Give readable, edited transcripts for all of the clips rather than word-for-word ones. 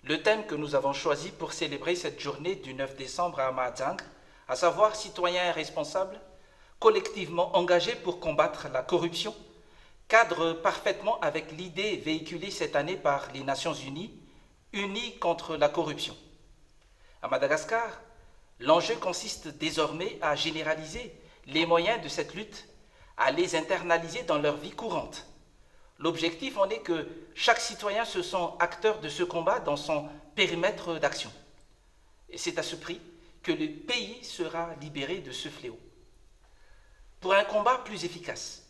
le thème que nous avons choisi pour célébrer cette journée du 9 décembre à Mahajang, à savoir citoyens responsables, collectivement engagés pour combattre la corruption, cadre parfaitement avec l'idée véhiculée cette année par les Nations Unies, unies contre la corruption. À Madagascar, l'enjeu consiste désormais à généraliser les moyens de cette lutte, à les internaliser dans leur vie courante. L'objectif en est que chaque citoyen se sent acteur de ce combat dans son périmètre d'action. Et c'est à ce prix que le pays sera libéré de ce fléau. Pour un combat plus efficace,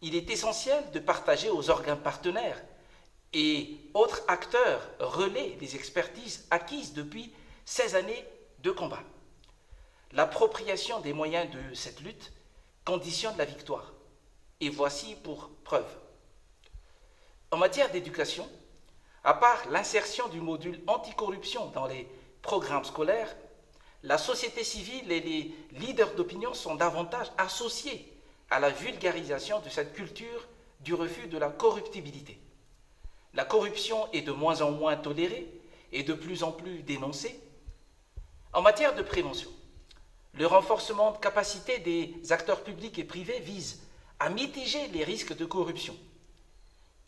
il est essentiel de partager aux organes partenaires et autres acteurs relais les expertises acquises depuis 16 années de combat. L'appropriation des moyens de cette lutte conditionne la victoire. Et voici pour preuve. En matière d'éducation, à part l'insertion du module anticorruption dans les programmes scolaires, la société civile et les leaders d'opinion sont davantage associés à la vulgarisation de cette culture du refus de la corruptibilité. La corruption est de moins en moins tolérée et de plus en plus dénoncée. En matière de prévention, le renforcement de capacité des acteurs publics et privés vise à mitiger les risques de corruption.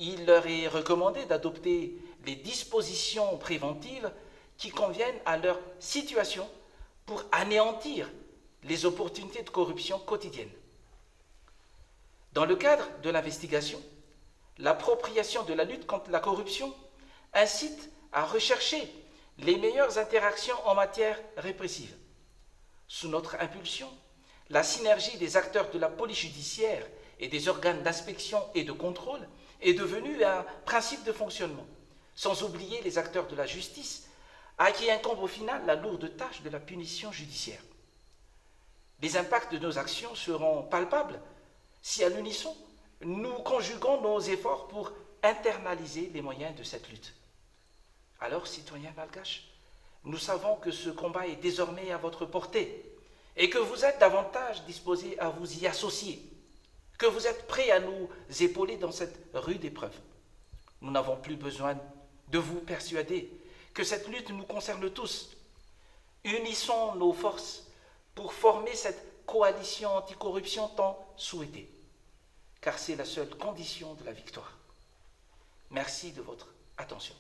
Il leur est recommandé d'adopter les dispositions préventives qui conviennent à leur situation pour anéantir les opportunités de corruption quotidiennes. Dans le cadre de l'investigation, l'appropriation de la lutte contre la corruption incite à rechercher les meilleures interactions en matière répressive. Sous notre impulsion, la synergie des acteurs de la police judiciaire et des organes d'inspection et de contrôle est devenue un principe de fonctionnement, sans oublier les acteurs de la justice, à qui incombe au final la lourde tâche de la punition judiciaire. Les impacts de nos actions seront palpables si, à l'unisson, nous conjuguons nos efforts pour internaliser les moyens de cette lutte. Alors, citoyens malgaches, nous savons que ce combat est désormais à votre portée et que vous êtes davantage disposés à vous y associer, que vous êtes prêts à nous épauler dans cette rude épreuve. Nous n'avons plus besoin de vous persuader que cette lutte nous concerne tous. Unissons nos forces pour former cette coalition anticorruption tant souhaitée, car c'est la seule condition de la victoire. Merci de votre attention.